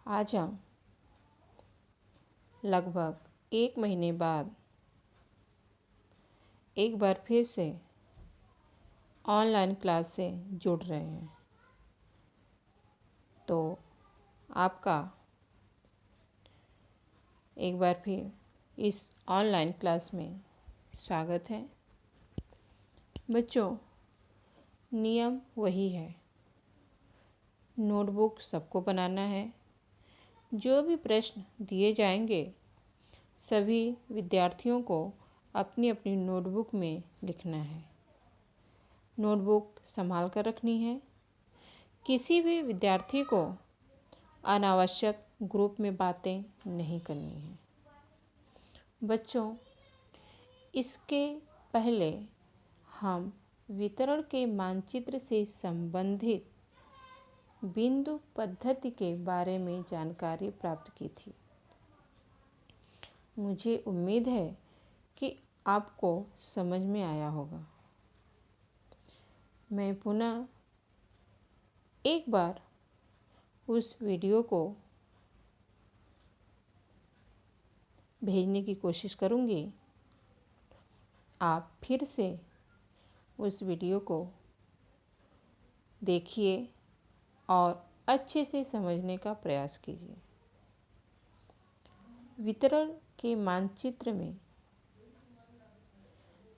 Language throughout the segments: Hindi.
आज हम लगभग 1 महीने बाद एक बार फिर से ऑनलाइन क्लास से जुड़ रहे हैं। तो आपका एक बार फिर इस ऑनलाइन क्लास में स्वागत है। बच्चों, नियम वही है, नोटबुक सबको बनाना है। जो भी प्रश्न दिए जाएंगे सभी विद्यार्थियों को अपनी अपनी नोटबुक में लिखना है। नोटबुक संभाल कर रखनी है। किसी भी विद्यार्थी को अनावश्यक ग्रुप में बातें नहीं करनी है। बच्चों, इसके पहले हम वितरण के मानचित्र से संबंधित बिंदु पद्धति के बारे में जानकारी प्राप्त की थी। मुझे उम्मीद है कि आपको समझ में आया होगा। मैं पुनः एक बार उस वीडियो को भेजने की कोशिश करूंगी। आप फिर से उस वीडियो को देखिए और अच्छे से समझने का प्रयास कीजिए। वितरण के मानचित्र में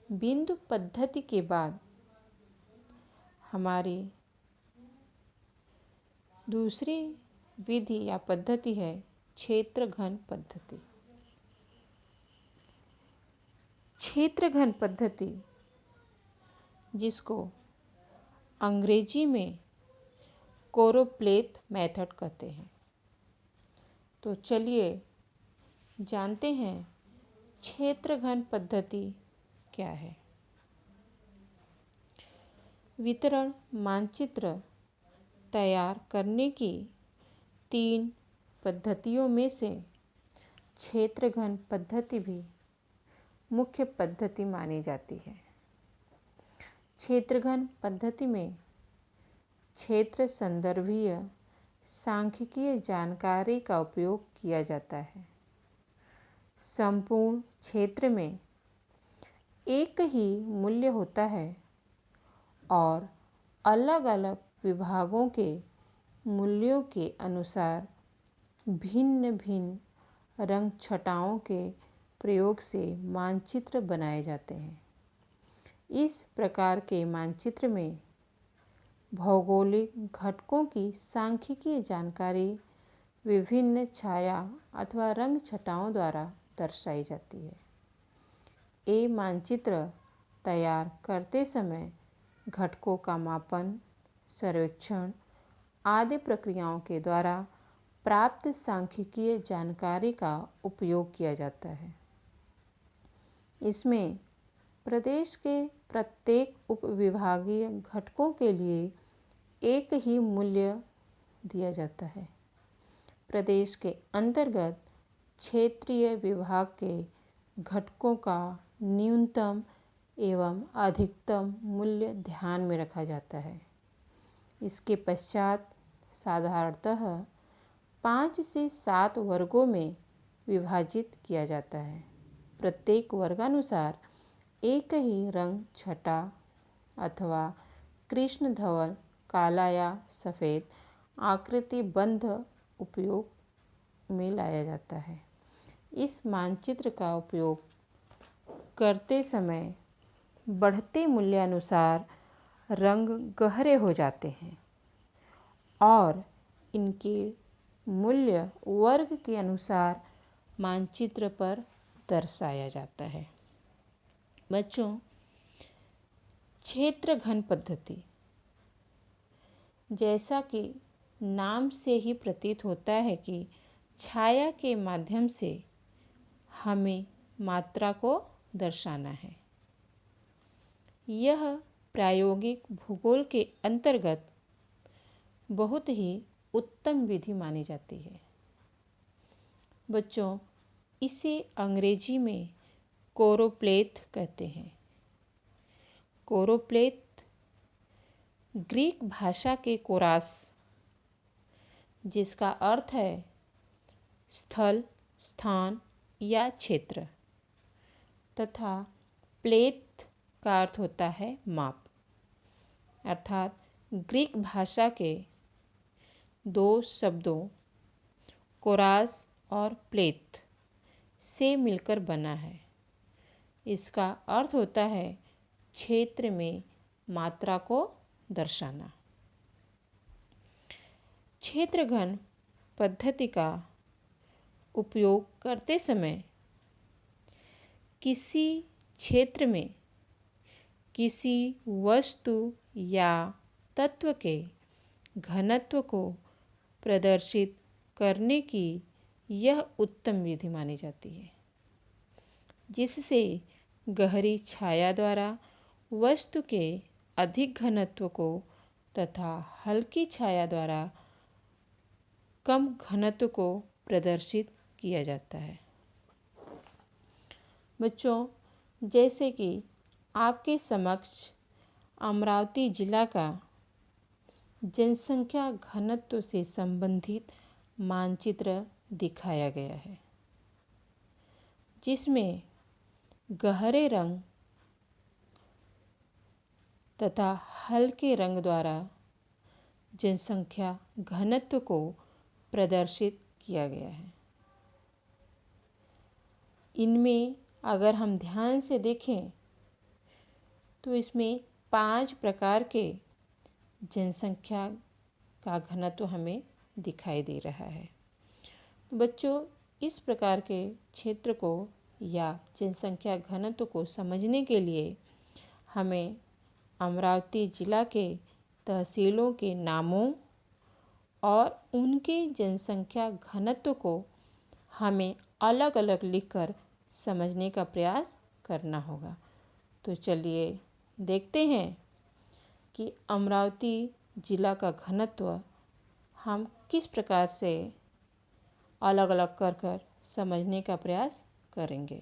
बिंदु पद्धति के बाद हमारी दूसरी विधि या पद्धति है क्षेत्र घन पद्धति। क्षेत्र घन पद्धति, जिसको अंग्रेजी में कोरोप्लेथ मेथड कहते हैं। तो चलिए जानते हैं क्षेत्र घन पद्धति क्या है। वितरण मानचित्र तैयार करने की 3 पद्धतियों में से क्षेत्र घन पद्धति भी मुख्य पद्धति मानी जाती है। क्षेत्र घन पद्धति में क्षेत्र संदर्भीय सांख्यिकीय जानकारी का उपयोग किया जाता है। संपूर्ण क्षेत्र में एक ही मूल्य होता है और अलग अलग विभागों के मूल्यों के अनुसार भिन्न भिन्न रंग छटाओं के प्रयोग से मानचित्र बनाए जाते हैं। इस प्रकार के मानचित्र में भौगोलिक घटकों की सांख्यिकीय जानकारी विभिन्न छाया अथवा रंग छटाओं द्वारा दर्शाई जाती है। ये मानचित्र तैयार करते समय घटकों का मापन, सर्वेक्षण आदि प्रक्रियाओं के द्वारा प्राप्त सांख्यिकीय जानकारी का उपयोग किया जाता है। इसमें प्रदेश के प्रत्येक उपविभागीय घटकों के लिए एक ही मूल्य दिया जाता है। प्रदेश के अंतर्गत क्षेत्रीय विभाग के घटकों का न्यूनतम एवं अधिकतम मूल्य ध्यान में रखा जाता है। इसके पश्चात साधारणतः 5 से 7 वर्गों में विभाजित किया जाता है। प्रत्येक वर्गानुसार एक ही रंग छटा अथवा कृष्ण धवल, काला या सफ़ेद आकृति बंध उपयोग में लाया जाता है। इस मानचित्र का उपयोग करते समय बढ़ते मूल्यानुसार रंग गहरे हो जाते हैं और इनके मूल्य वर्ग के अनुसार मानचित्र पर दर्शाया जाता है। बच्चों, क्षेत्र घन पद्धति, जैसा कि नाम से ही प्रतीत होता है कि छाया के माध्यम से हमें मात्रा को दर्शाना है। यह प्रायोगिक भूगोल के अंतर्गत बहुत ही उत्तम विधि मानी जाती है। बच्चों, इसे अंग्रेजी में कोरोप्लेथ कहते हैं। कोरोप्लेथ ग्रीक भाषा के कोरास, जिसका अर्थ है स्थल, स्थान या क्षेत्र, तथा प्लेथ का अर्थ होता है माप। अर्थात ग्रीक भाषा के दो शब्दों कोरास और प्लेथ से मिलकर बना है। इसका अर्थ होता है क्षेत्र में मात्रा को दर्शाना। क्षेत्रघन पद्धति का उपयोग करते समय किसी क्षेत्र में किसी वस्तु या तत्व के घनत्व को प्रदर्शित करने की यह उत्तम विधि मानी जाती है, जिससे गहरी छाया द्वारा वस्तु के अधिक घनत्व को तथा हल्की छाया द्वारा कम घनत्व को प्रदर्शित किया जाता है। बच्चों, जैसे कि आपके समक्ष अमरावती जिला का जनसंख्या घनत्व से संबंधित मानचित्र दिखाया गया है, जिसमें गहरे रंग तथा हल्के रंग द्वारा जनसंख्या घनत्व को प्रदर्शित किया गया है। इनमें अगर हम ध्यान से देखें तो इसमें 5 प्रकार के जनसंख्या का घनत्व हमें दिखाई दे रहा है। बच्चों, इस प्रकार के क्षेत्र को या जनसंख्या घनत्व को समझने के लिए हमें अमरावती जिला के तहसीलों के नामों और उनके जनसंख्या घनत्व को हमें अलग अलग लिखकर समझने का प्रयास करना होगा। तो चलिए देखते हैं कि अमरावती जिला का घनत्व हम किस प्रकार से अलग अलग कर समझने का प्रयास करेंगे।